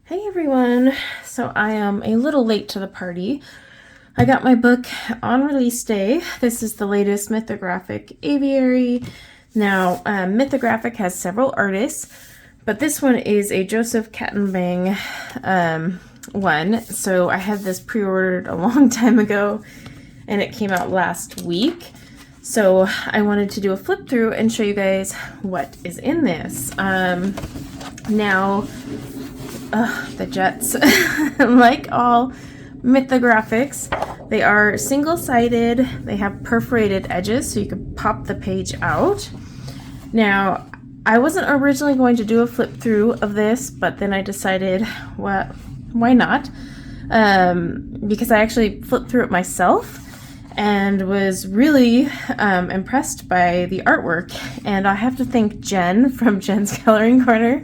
Hey everyone! So I am a little late to the party. I got my book on release day. This is the latest Mythographic Aviary. Now, Mythographic has several artists, but this one is a Joseph Catimbang one. So I had this pre-ordered a long time ago, and it came out last week. So I wanted to do a flip through and show you guys what is in this. Now, the jets, like all mythographics, they are single-sided. They have perforated edges, so you can pop the page out. Now, I wasn't originally going to do a flip through of this, but then I decided, well, why not? Because I actually flipped through it myself and was really impressed by the artwork. And I have to thank Jen from Jen's Coloring Corner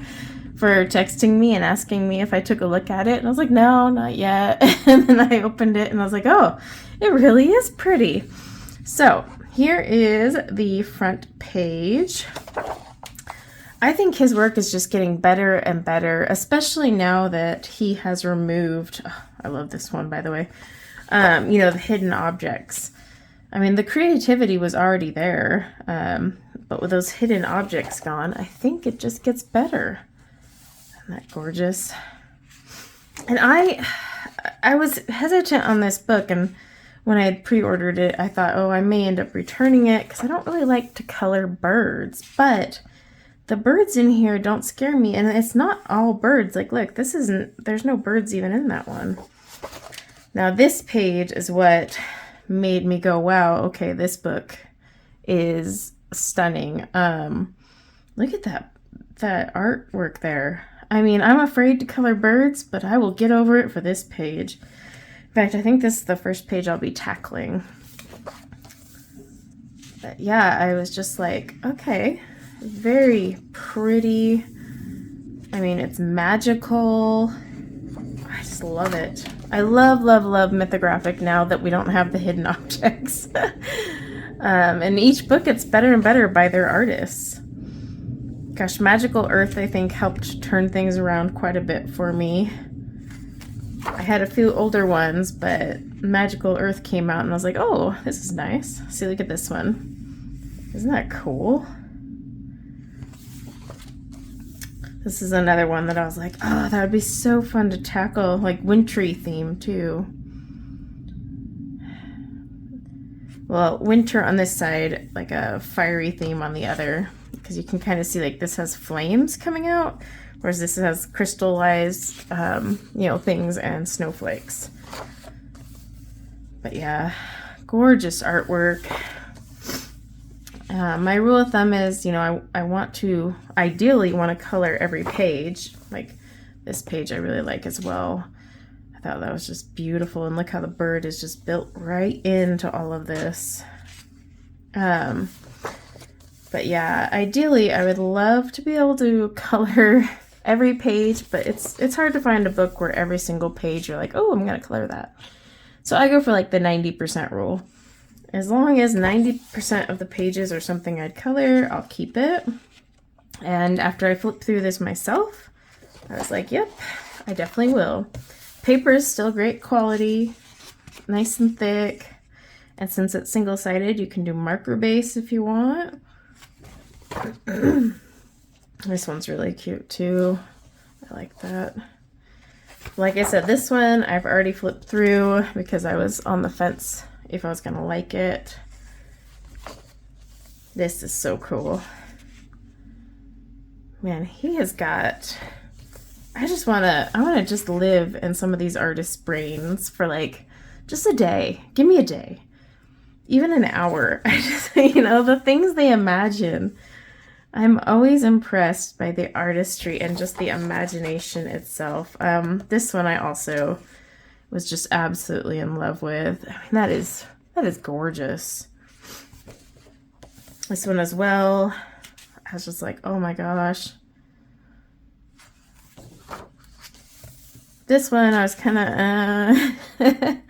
for texting me and asking me if I took a look at it. And I was like, no, not yet. And then I opened it and I was like, oh, it really is pretty. So here is the front page. I think his work is just getting better and better, especially now that he has removed, I love this one, by the way, the hidden objects. I mean, the creativity was already there, but with those hidden objects gone, I think it just gets better. Isn't that gorgeous? And I was hesitant on this book, and when I had pre-ordered it, I thought, oh, I may end up returning it because I don't really like to color birds, but the birds in here don't scare me, and it's not all birds. Like, look, there's no birds even in that one. Now, this page is what made me go, wow, okay, this book is stunning. Look at that artwork there. I mean, I'm afraid to color birds, but I will get over it for this page. In fact, I think this is the first page I'll be tackling. But yeah, I was just like, okay, very pretty. I mean, it's magical. I just love it. I love, love, love Mythographic now that we don't have the hidden objects. And each book gets better and better by their artists. Gosh, Magical Earth, I think, helped turn things around quite a bit for me. I had a few older ones, but Magical Earth came out and I was like, oh, this is nice. See, look at this one. Isn't that cool? This is another one that I was like, oh, that would be so fun to tackle, like wintry theme too. Well, winter on this side, like a fiery theme on the other, because you can kind of see like this has flames coming out, whereas this has crystallized, things and snowflakes. But yeah, gorgeous artwork. My rule of thumb is, I ideally want to color every page. Like this page I really like as well. I thought that was just beautiful, and look how the bird is just built right into all of this. But yeah, ideally I would love to be able to color every page, but it's hard to find a book where every single page you're like, oh, I'm gonna color that. So I go for like the 90% rule. As long as 90% of the pages are something I'd color, I'll keep it. And after I flipped through this myself, I was like, yep, I definitely will. Paper is still great quality, nice and thick. And since it's single-sided, you can do marker base if you want. This one's really cute too. I like that. Like I said, this one I've already flipped through because I was on the fence if I was gonna like it. This is so cool. Man, he has got, I wanna just live in some of these artists' brains for like just a day. Give me a day. Even an hour. I just, the things they imagine. I'm always impressed by the artistry and just the imagination itself. This one I also was just absolutely in love with. I mean, that is gorgeous. This one as well. I was just like, oh my gosh. This one I was kind of,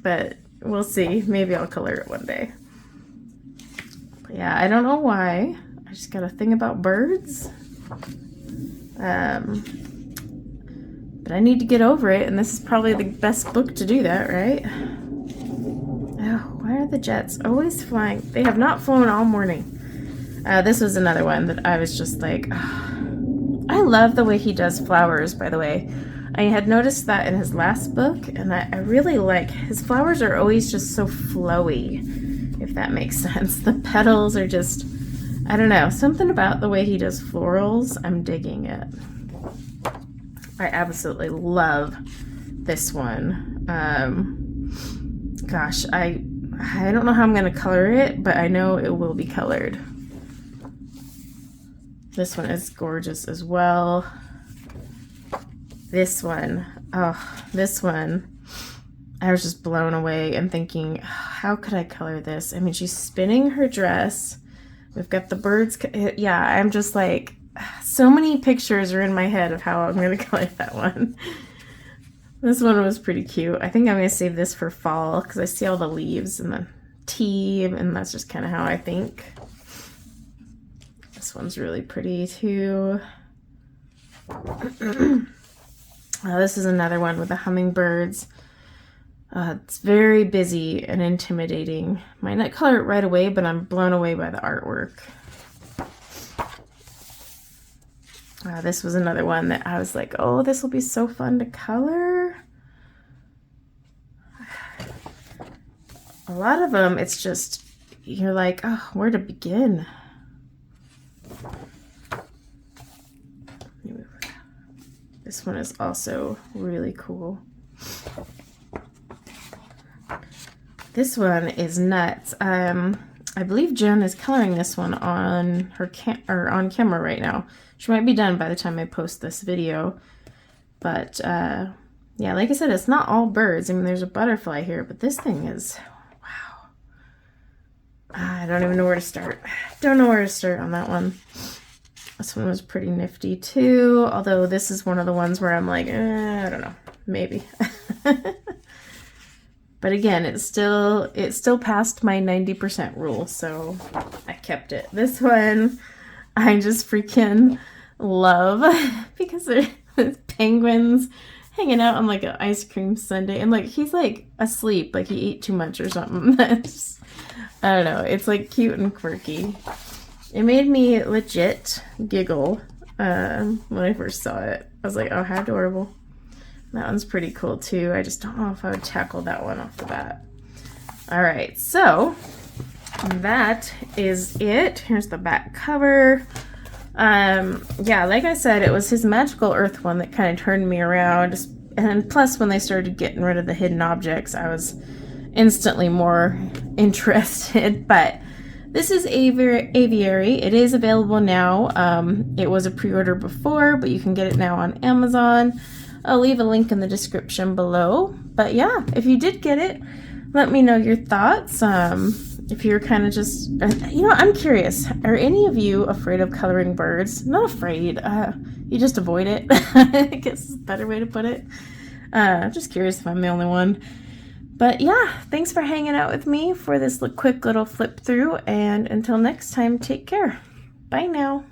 but we'll see. Maybe I'll color it one day. But yeah, I don't know why. I just got a thing about birds. But I need to get over it, and this is probably the best book to do that, right? Oh, why are the jets always flying? They have not flown all morning. This was another one that I was just like, oh. I love the way he does flowers, by the way. I had noticed that in his last book, and I really like his flowers are always just so flowy, if that makes sense. The petals are just, I don't know, something about the way he does florals. I'm digging it. I absolutely love this one. Gosh, I don't know how I'm going to color it, but I know it will be colored. This one is gorgeous as well. This one, oh, this one, I was just blown away and thinking, how could I color this? I mean, she's spinning her dress. We've got the birds. Yeah, I'm just like, so many pictures are in my head of how I'm going to color that one. This one was pretty cute. I think I'm going to save this for fall because I see all the leaves and the tea, and that's just kind of how I think. This one's really pretty too. This is another one with the hummingbirds. It's very busy and intimidating. Might not color it right away, but I'm blown away by the artwork. This was another one that I was like, oh, this will be so fun to color. A lot of them, it's just, you're like, oh, where to begin? This one is also really cool. This one is nuts. I believe Jen is coloring this one on her on camera right now. She might be done by the time I post this video. But yeah, like I said, it's not all birds. I mean, there's a butterfly here, but this thing is, wow. I don't even know where to start. Don't know where to start on that one. This one was pretty nifty too, although this is one of the ones where I'm like, I don't know, maybe. But again, it still passed my 90% rule, so I kept it. This one, I just freaking love because there's penguins hanging out on like an ice cream sundae, and like he's like asleep, like he ate too much or something. That's, I don't know, it's like cute and quirky. It made me legit giggle when I first saw it. I was like, oh, how adorable. That one's pretty cool too. I just don't know if I would tackle that one off the bat. All right, so that is it. Here's the back cover. Yeah, like I said, it was his Magical Earth one that kind of turned me around. And plus, when they started getting rid of the hidden objects, I was instantly more interested. But this is Aviary. It is available now. It was a pre-order before, but you can get it now on Amazon. I'll leave a link in the description below. But yeah, if you did get it, let me know your thoughts. If you're kind of just, I'm curious. Are any of you afraid of coloring birds? Not afraid. You just avoid it. I guess is a better way to put it. I'm just curious if I'm the only one. But yeah, thanks for hanging out with me for this quick little flip through. And until next time, take care. Bye now.